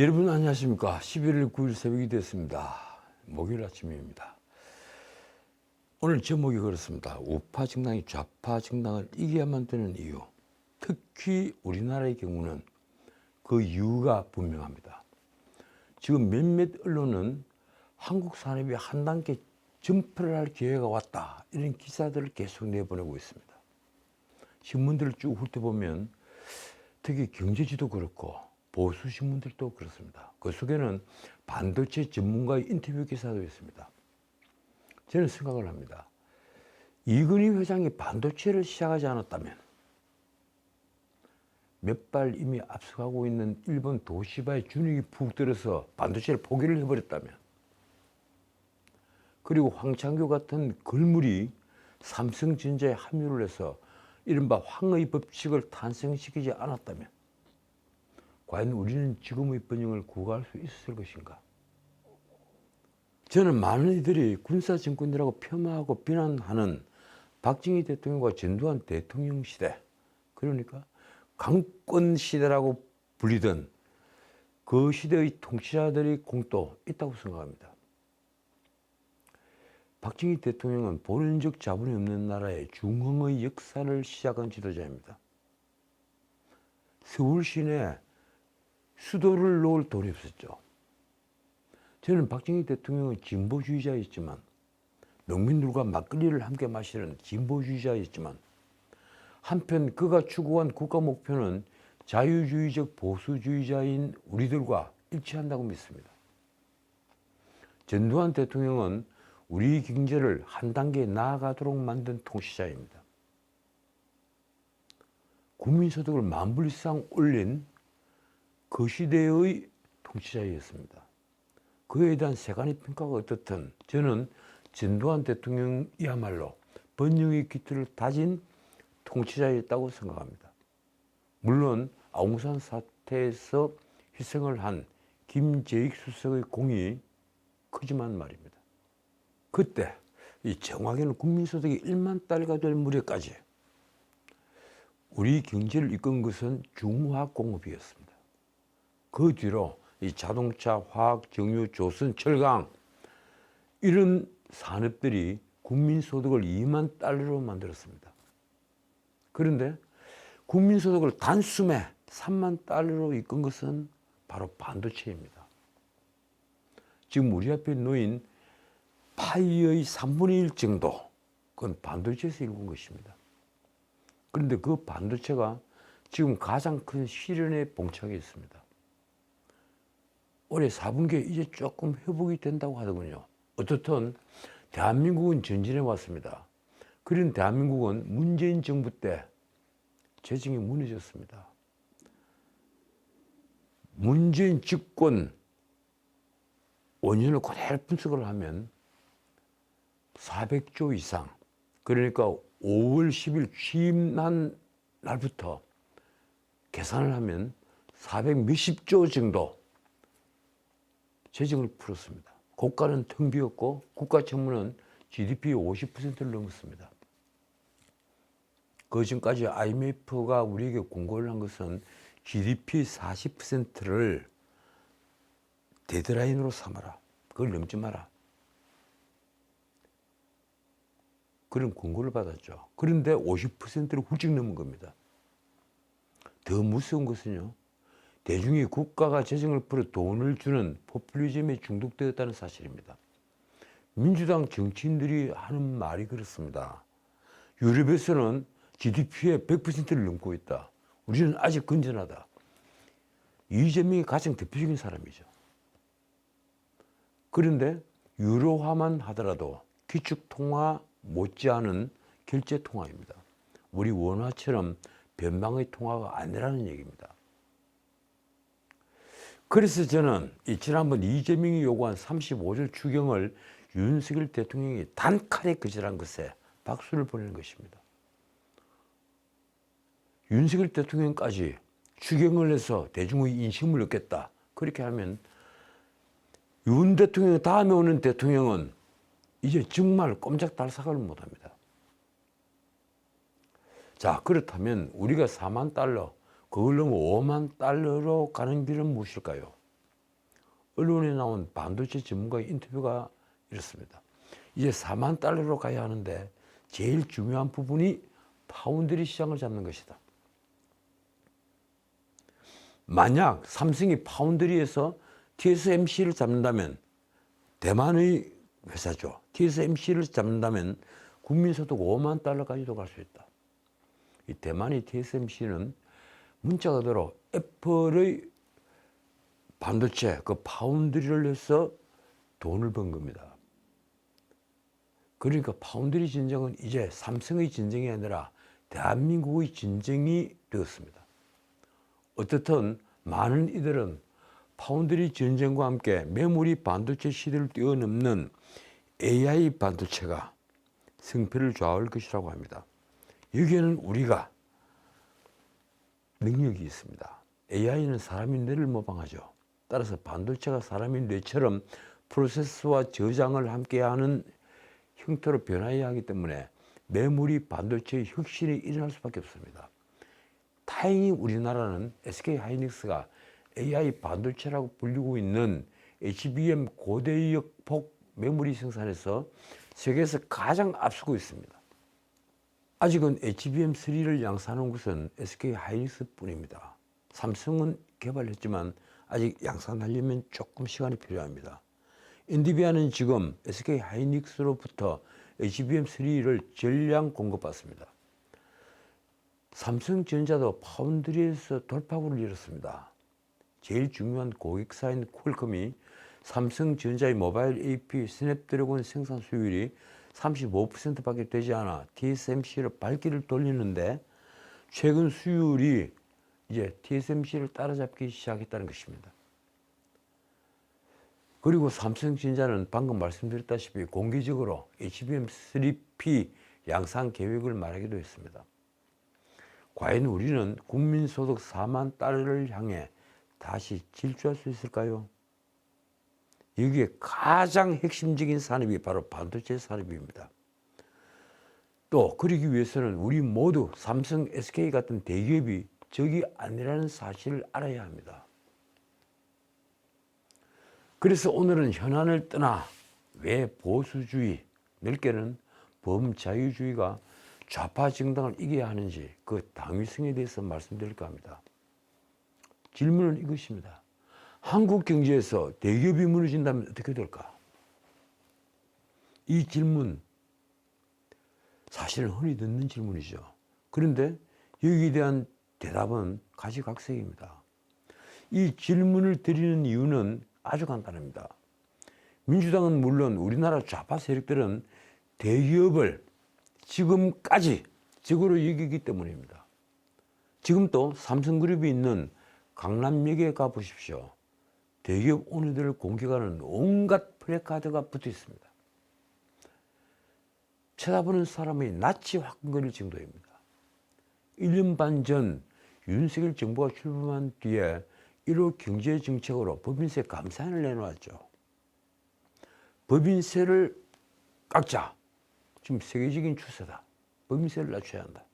여러분 안녕하십니까. 11월 9일 새벽이 됐습니다. 목요일 아침입니다. 오늘 제목이 그렇습니다. 우파 정당이 좌파 정당을 이겨야만 되는 이유. 특히 우리나라의 경우는 그 이유가 분명합니다. 지금 몇몇 언론은 한국 산업이 한 단계 점프를 할 기회가 왔다, 이런 기사들을 계속 내보내고 있습니다. 신문들을 쭉 훑어보면 특히 경제지도 그렇고 보수 신문들도 그렇습니다. 그 속에는 반도체 전문가의 인터뷰 기사도 있습니다. 저는 생각을 합니다. 이건희 회장이 반도체를 시작하지 않았다면, 몇 발 이미 앞서가고 있는 일본 도시바의 주눅이 푹 들어서 반도체를 포기를 해버렸다면, 그리고 황창규 같은 걸물이 삼성전자에 합류를 해서 이른바 황의 법칙을 탄생시키지 않았다면 과연 우리는 지금의 번영을 구가할 수 있었을 것인가? 저는 많은 이들이 군사정권이라고 폄하하고 비난하는 박정희 대통령과 전두환 대통령 시대, 그러니까 강권 시대라고 불리던 그 시대의 통치자들의 공도 있다고 생각합니다. 박정희 대통령은 본연적 자본이 없는 나라의 중흥의 역사를 시작한 지도자입니다. 서울 시내에 수도를 놓을 돈이 없었죠. 저는 박정희 대통령은 진보주의자였지만, 농민들과 막걸리를 함께 마시는 진보주의자였지만, 한편 그가 추구한 국가 목표는 자유주의적 보수주의자인 우리들과 일치한다고 믿습니다. 전두환 대통령은 우리 경제를 한 단계 나아가도록 만든 통치자입니다. 국민소득을 10,000불 이상 올린 그 시대의 통치자였습니다. 그에 대한 세간의 평가가 어떻든 저는 전두환 대통령이야말로 번영의 기틀을 다진 통치자였다고 생각합니다. 물론 아웅산 사태에서 희생을 한 김재익 수석의 공이 크지만 말입니다. 그때 이 정확히는 국민소득이 1만 달러가 될 무렵까지 우리 경제를 이끈 것은 중화공업이었습니다. 그 뒤로 이 자동차, 화학, 정유, 조선, 철강, 이런 산업들이 국민소득을 2만 달러로 만들었습니다. 그런데 국민소득을 단숨에 3만 달러로 이끈 것은 바로 반도체입니다. 지금 우리 앞에 놓인 파이의 3분의 1 정도, 그건 반도체에서 이룬 것입니다. 그런데 그 반도체가 지금 가장 큰 시련에 봉착해 있습니다. 올해 4분기에 이제 조금 회복이 된다고 하더군요. 어떻든 대한민국은 전진해 왔습니다. 그런 대한민국은 문재인 정부 때 재정이 무너졌습니다. 문재인 집권 5년을 그대로 분석을 하면 400조 이상, 그러니까 5월 10일 취임한 날부터 계산을 하면 400 몇십 조 정도 재정을 풀었습니다. 고가는 텅 비었고 국가 채무는 GDP의 50%를 넘었습니다. 그 전까지 IMF가 우리에게 공고를 한 것은 GDP 40%를 데드라인으로 삼아라, 그걸 넘지 마라, 그런 공고를 받았죠. 그런데 50%를 훌쩍 넘은 겁니다. 더 무서운 것은요, 대중이 국가가 재정을 풀어 돈을 주는 포퓰리즘에 중독되었다는 사실입니다. 민주당 정치인들이 하는 말이 그렇습니다. 유럽에서는 GDP의 100%를 넘고 있다. 우리는 아직 건전하다. 이재명이 가장 대표적인 사람이죠. 그런데 유로화만 하더라도 기축통화 못지않은 결제통화입니다. 우리 원화처럼 변방의 통화가 아니라는 얘기입니다. 그래서 저는 지난번 이재명이 요구한 35절 추경을 윤석열 대통령이 단칼에 거절한 것에 박수를 보내는 것입니다. 윤석열 대통령까지 추경을 해서 대중의 인심을 얻겠다, 그렇게 하면 윤 대통령 다음에 오는 대통령은 이제 정말 꼼짝달싹을 못합니다. 자, 그렇다면 우리가 4만 달러, 그걸 넘어 5만 달러로 가는 길은 무엇일까요? 언론에 나온 반도체 전문가의 인터뷰가 이렇습니다. 이제 4만 달러로 가야 하는데 제일 중요한 부분이 파운드리 시장을 잡는 것이다. 만약 삼성이 파운드리에서 TSMC를 잡는다면, 대만의 회사죠. TSMC를 잡는다면 국민소득 5만 달러까지도 갈 수 있다. 이 대만의 TSMC는 문자 그대로 애플의 반도체 그 파운드리를 해서 돈을 번 겁니다. 그러니까 파운드리 전쟁은 이제 삼성의 전쟁이 아니라 대한민국의 전쟁이 되었습니다. 어떻든 많은 이들은 파운드리 전쟁과 함께 메모리 반도체 시대를 뛰어넘는 AI 반도체가 승패를 좌우할 것이라고 합니다. 여기에는 우리가 능력이 있습니다. AI는 사람의 뇌를 모방하죠. 따라서 반도체가 사람의 뇌처럼 프로세서와 저장을 함께하는 형태로 변화해야 하기 때문에 메모리 반도체의 혁신이 일어날 수밖에 없습니다. 다행히 우리나라는 SK하이닉스가 AI 반도체라고 불리고 있는 HBM 고대역폭 메모리 생산에서 세계에서 가장 앞서고 있습니다. 아직은 HBM3를 양산한 곳은 SK하이닉스 뿐입니다. 삼성은 개발했지만 아직 양산하려면 조금 시간이 필요합니다. 엔비디아는 지금 SK하이닉스로부터 HBM3를 전량 공급받습니다. 삼성전자도 파운드리에서 돌파구를 이뤘습니다. 제일 중요한 고객사인 퀄컴이 삼성전자의 모바일 AP 스냅드래곤 생산 수율이 35%밖에 되지 않아 TSMC로 발길을 돌리는데, 최근 수율이 이제 TSMC를 따라잡기 시작했다는 것입니다. 그리고 삼성전자는 방금 말씀드렸다시피 공개적으로 HBM3P 양산 계획을 말하기도 했습니다. 과연 우리는 국민소득 4만 달러를 향해 다시 질주할 수 있을까요? 여기에 가장 핵심적인 산업이 바로 반도체 산업입니다. 또 그러기 위해서는 우리 모두 삼성, SK 같은 대기업이 적이 아니라는 사실을 알아야 합니다. 그래서 오늘은 현안을 떠나 왜 보수주의, 넓게는 범자유주의가 좌파 정당을 이겨야 하는지 그 당위성에 대해서 말씀드릴까 합니다. 질문은 이것입니다. 한국 경제에서 대기업이 무너진다면 어떻게 될까? 이 질문 사실은 흔히 듣는 질문이죠. 그런데 여기에 대한 대답은 가지각색입니다. 이 질문을 드리는 이유는 아주 간단합니다. 민주당은 물론 우리나라 좌파 세력들은 대기업을 지금까지 적으로 여기기 때문입니다. 지금 또 삼성그룹이 있는 강남역에 가보십시오. 대기업 오너들을 공격하는 온갖 플래카드가 붙어 있습니다. 쳐다보는 사람이 낯이 화끈거릴 정도입니다. 1년 반 전 윤석열 정부가 출범한 뒤에 1호 경제정책으로 법인세 감산을 내놓았죠. 법인세를 깎자. 지금 세계적인 추세다. 법인세를 낮춰야 한다.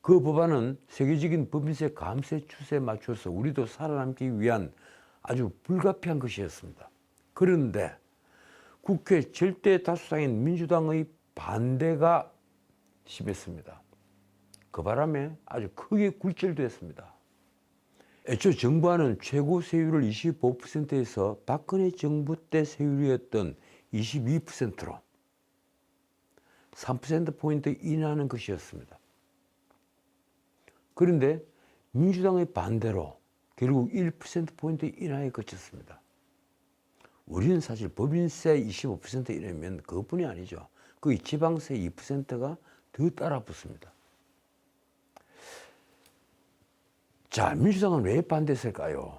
그 법안은 세계적인 법인세 감세 추세에 맞춰서 우리도 살아남기 위한 아주 불가피한 것이었습니다. 그런데 국회 절대 다수당인 민주당의 반대가 심했습니다. 그 바람에 아주 크게 굴절됐습니다. 애초 정부안은 최고 세율을 25%에서 박근혜 정부 때 세율이었던 22%로 3%포인트 인하하는 것이었습니다. 그런데 민주당의 반대로 결국 1%포인트 인하에 그쳤습니다. 우리는 사실 법인세 25% 인하면 그것뿐이 아니죠. 그 지방세 2%가 더 따라 붙습니다. 자, 민주당은 왜 반대했을까요?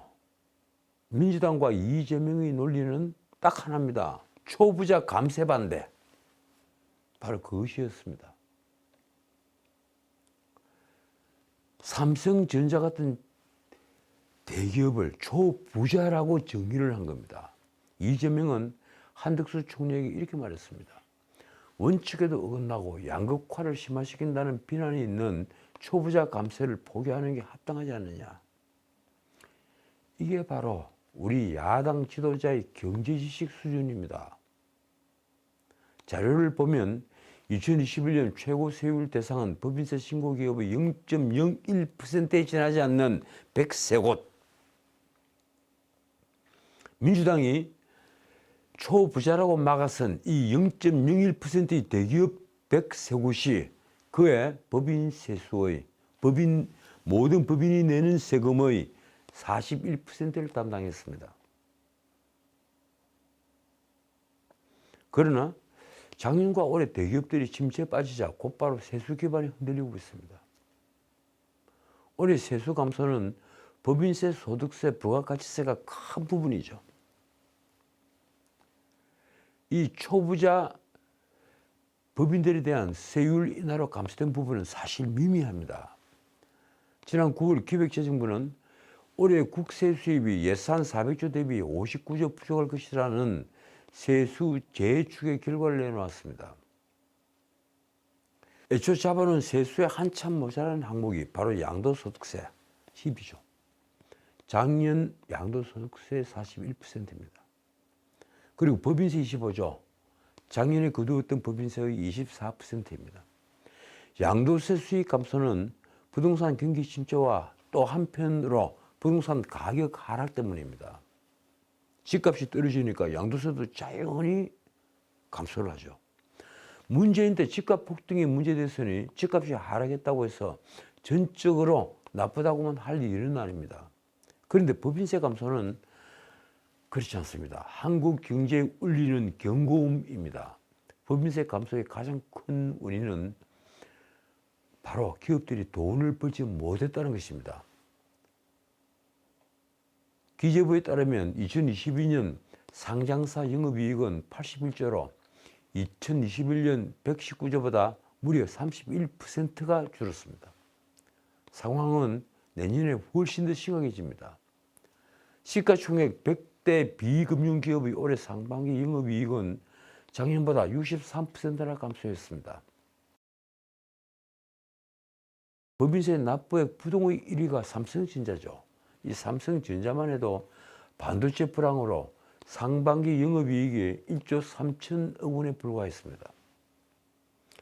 민주당과 이재명의 논리는 딱 하나입니다. 초부자 감세 반대. 바로 그것이었습니다. 삼성전자 같은 대기업을 초부자라고 정의를 한 겁니다. 이재명은 한덕수 총리에게 이렇게 말했습니다. 원칙에도 어긋나고 양극화를 심화시킨다는 비난이 있는 초부자 감세를 포기하는 게 합당하지 않느냐. 이게 바로 우리 야당 지도자의 경제지식 수준입니다. 자료를 보면 2021년 최고 세율 대상은 법인세 신고 기업의 0.01%에 지나지 않는 103곳. 민주당이 초부자라고 막아선 이 0.01%의 대기업 103곳이 그의 법인세수의 모든 법인이 내는 세금의 41%를 담당했습니다. 그러나 작년과 올해 대기업들이 침체에 빠지자 곧바로 세수 기반이 흔들리고 있습니다. 올해 세수 감소는 법인세, 소득세, 부가가치세가 큰 부분이죠. 이 초부자 법인들에 대한 세율 인하로 감소된 부분은 사실 미미합니다. 지난 9월 기획재정부는 올해 국세 수입이 예산 400조 대비 59조 부족할 것이라는 세수 재추계 결과를 내놓았습니다. 애초 잡아놓은 세수에 한참 모자라는 항목이 바로 양도소득세 12조. 작년 양도소득세 41%입니다. 그리고 법인세 25조. 작년에 거두었던 법인세의 24%입니다. 양도세 수익 감소는 부동산 경기 침체와 또 한편으로 부동산 가격 하락 때문입니다. 집값이 떨어지니까 양도세도 자연히 감소를 하죠. 문제인 때 집값 폭등이 문제됐으니 집값이 하락했다고 해서 전적으로 나쁘다고만 할 일은 아닙니다. 그런데 법인세 감소는 그렇지 않습니다. 한국 경제에 울리는 경고음입니다. 법인세 감소의 가장 큰 원인은 바로 기업들이 돈을 벌지 못했다는 것입니다. 기재부에 따르면 2022년 상장사 영업이익은 81조로 2021년 119조보다 무려 31%가 줄었습니다. 상황은 내년에 훨씬 더 심각해집니다. 시가총액 100대 비금융기업의 올해 상반기 영업이익은 작년보다 63%나 감소했습니다. 법인세 납부액 부동의 1위가 삼성전자죠. 이 삼성전자만 해도 반도체 불황으로 상반기 영업이익이 1조 3천억 원에 불과했습니다.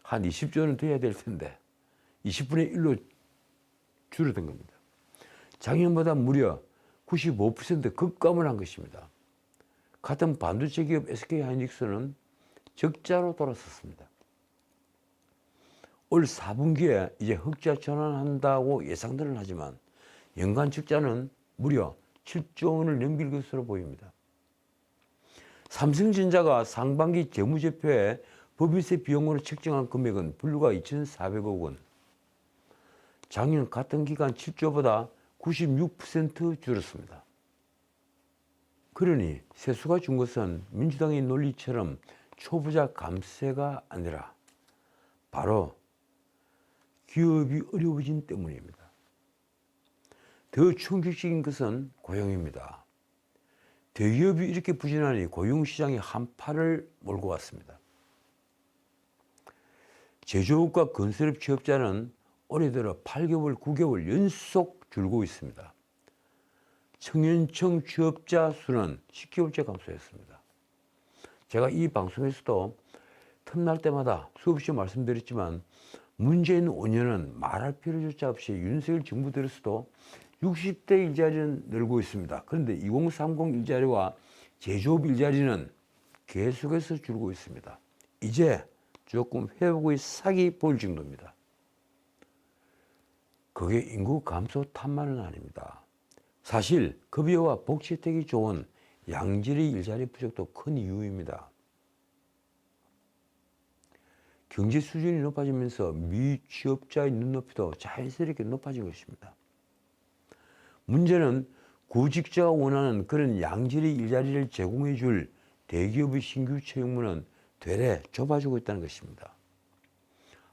한 20조는 돼야 될 텐데 20분의 1로 줄어든 겁니다. 작년보다 무려 95% 급감을 한 것입니다. 같은 반도체 기업 SK하이닉스는 적자로 돌아섰습니다. 올 4분기에 이제 흑자 전환한다고 예상들은 하지만 연간 적자는 무려 7조 원을 넘길 것으로 보입니다. 삼성전자가 상반기 재무제표에 법인세 비용으로 책정한 금액은 불과 2,400억 원. 작년 같은 기간 7조보다 96% 줄었습니다. 그러니 세수가 준 것은 민주당의 논리처럼 초부자 감세가 아니라 바로 기업이 어려워진 때문입니다. 더 충격적인 것은 고용입니다. 대기업이 이렇게 부진하니 고용시장이 한파를 몰고 왔습니다. 제조업과 건설업 취업자는 올해 들어 8개월, 9개월 연속 줄고 있습니다. 청년청 취업자 수는 10개월째 감소했습니다. 제가 이 방송에서도 틈날 때마다 수없이 말씀드렸지만 문재인 5년은 말할 필요조차 없이 윤석열 정부 들어서도 60대 일자리는 늘고 있습니다. 그런데 2030 일자리와 제조업 일자리는 계속해서 줄고 있습니다. 이제 조금 회복의 싹이 보일 정도입니다. 그게 인구 감소 탓만은 아닙니다. 사실 급여와 복지 혜택이 좋은 양질의 일자리 부족도 큰 이유입니다. 경제 수준이 높아지면서 미취업자의 눈높이도 자연스럽게 높아진 것입니다. 문제는 구직자가 원하는 그런 양질의 일자리를 제공해 줄 대기업의 신규 채용문은 되레 좁아지고 있다는 것입니다.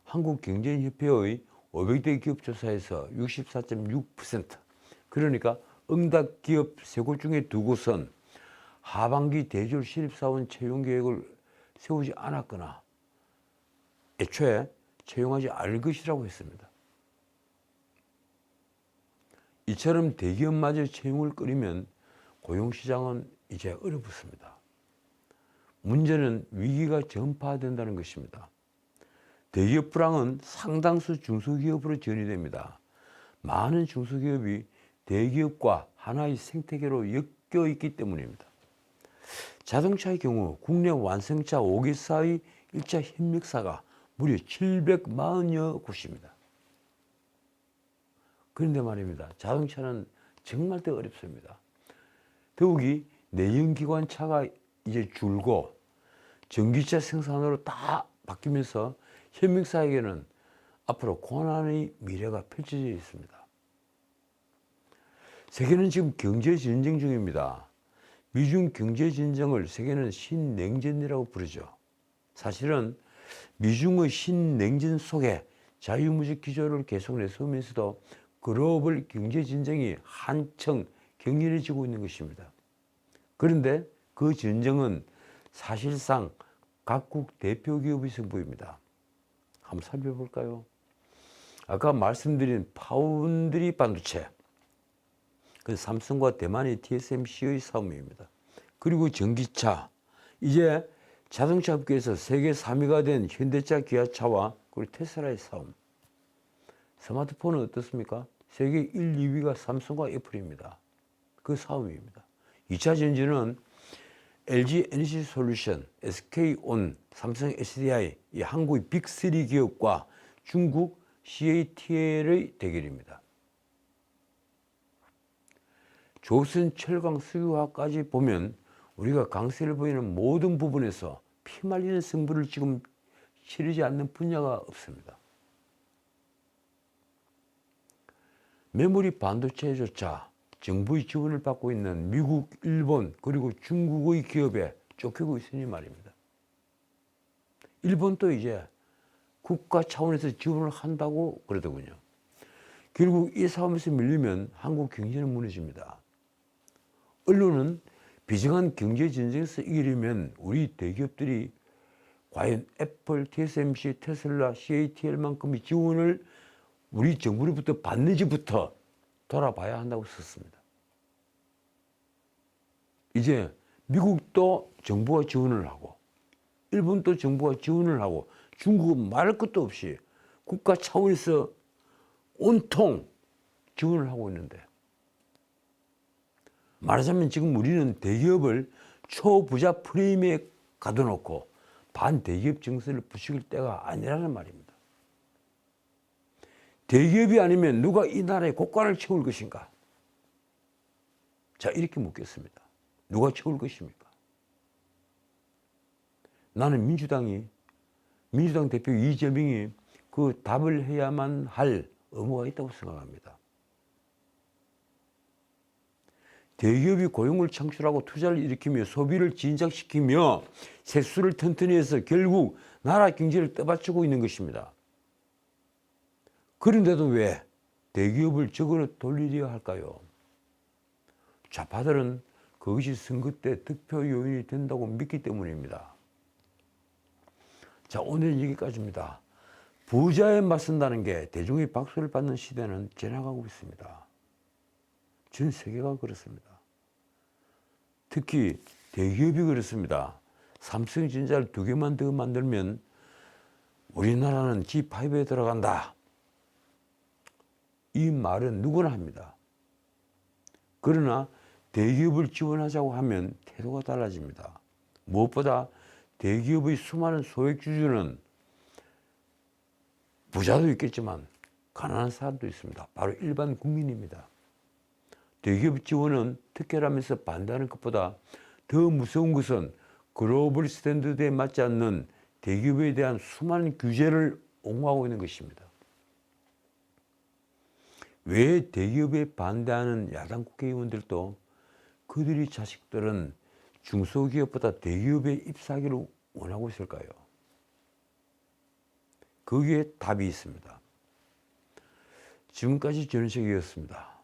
한국경제협회의 500대 기업 조사에서 64.6%, 그러니까 응답 기업 3곳 중에 2곳은 하반기 대졸 신입사원 채용 계획을 세우지 않았거나 애초에 채용하지 않을 것이라고 했습니다. 이처럼 대기업마저 채용을 끌면 고용시장은 이제 얼어붙습니다. 문제는 위기가 전파된다는 것입니다. 대기업 불황은 상당수 중소기업으로 전이됩니다. 많은 중소기업이 대기업과 하나의 생태계로 엮여 있기 때문입니다. 자동차의 경우 국내 완성차 5개사의 1차 협력사가 무려 740여 곳입니다. 그런데 말입니다. 자동차는 정말 더 어렵습니다. 더욱이 내연기관차가 이제 줄고 전기차 생산으로 다 바뀌면서 협력사에게는 앞으로 고난의 미래가 펼쳐져 있습니다. 세계는 지금 경제 전쟁 중입니다. 미중 경제 전쟁을 세계는 신냉전이라고 부르죠. 사실은 미중의 신냉전 속에 자유무역 기조를 계속 내세우면서도 글로벌 경제 전쟁이 한층 격렬해지고 있는 것입니다. 그런데 그 전쟁은 사실상 각국 대표 기업의 승부입니다. 한번 살펴볼까요? 아까 말씀드린 파운드리 반도체, 그 삼성과 대만의 TSMC의 싸움입니다. 그리고 전기차, 이제 자동차 업계에서 세계 3위가 된 현대차, 기아차와 그리고 테슬라의 싸움. 스마트폰은 어떻습니까? 세계 1, 2위가 삼성과 애플입니다. 그 싸움입니다. 2차 전지는 LG 에너지 솔루션, SK온, 삼성 SDI, 이 한국의 빅3 기업과 중국 CATL의 대결입니다. 조선 철강 석유화까지 보면 우리가 강세를 보이는 모든 부분에서 피말리는 승부를 지금 치르지 않는 분야가 없습니다. 메모리 반도체조차 정부의 지원을 받고 있는 미국, 일본, 그리고 중국의 기업에 쫓기고 있으니 말입니다. 일본도 이제 국가 차원에서 지원을 한다고 그러더군요. 결국 이 싸움에서 밀리면 한국 경제는 무너집니다. 언론은 비정한 경제 전쟁에서 이기려면 우리 대기업들이 과연 애플, TSMC, 테슬라, CATL만큼의 지원을 우리 정부로부터 받는지부터 돌아봐야 한다고 썼습니다. 이제 미국도 정부가 지원을 하고 일본도 정부가 지원을 하고 중국은 말할 것도 없이 국가 차원에서 온통 지원을 하고 있는데, 말하자면 지금 우리는 대기업을 초부자 프레임에 가둬놓고 반대기업 정서를 부추길 때가 아니라는 말입니다. 대기업이 아니면 누가 이 나라의 곳간을 채울 것인가? 자, 이렇게 묻겠습니다. 누가 채울 것입니까? 나는 민주당 대표 이재명이 그 답을 해야만 할 의무가 있다고 생각합니다. 대기업이 고용을 창출하고 투자를 일으키며 소비를 진작시키며 세수를 튼튼히 해서 결국 나라 경제를 떠받치고 있는 것입니다. 그런데도 왜 대기업을 적으로 돌리려 할까요? 좌파들은 그것이 선거 때 득표 요인이 된다고 믿기 때문입니다. 자, 오늘은 여기까지입니다. 부자에 맞선다는 게 대중의 박수를 받는 시대는 지나가고 있습니다. 전 세계가 그렇습니다. 특히 대기업이 그렇습니다. 삼성전자를 2개만 더 만들면 우리나라는 G5에 들어간다. 이 말은 누구나 합니다. 그러나 대기업을 지원하자고 하면 태도가 달라집니다. 무엇보다 대기업의 수많은 소액주주는 부자도 있겠지만 가난한 사람도 있습니다. 바로 일반 국민입니다. 대기업 지원은 특혜라면서 반대하는 것보다 더 무서운 것은 글로벌 스탠더드에 맞지 않는 대기업에 대한 수많은 규제를 옹호하고 있는 것입니다. 왜 대기업에 반대하는 야당 국회의원들도 그들의 자식들은 중소기업보다 대기업에 입사하기를 원하고 있을까요? 거기에 답이 있습니다. 지금까지 전현식이었습니다.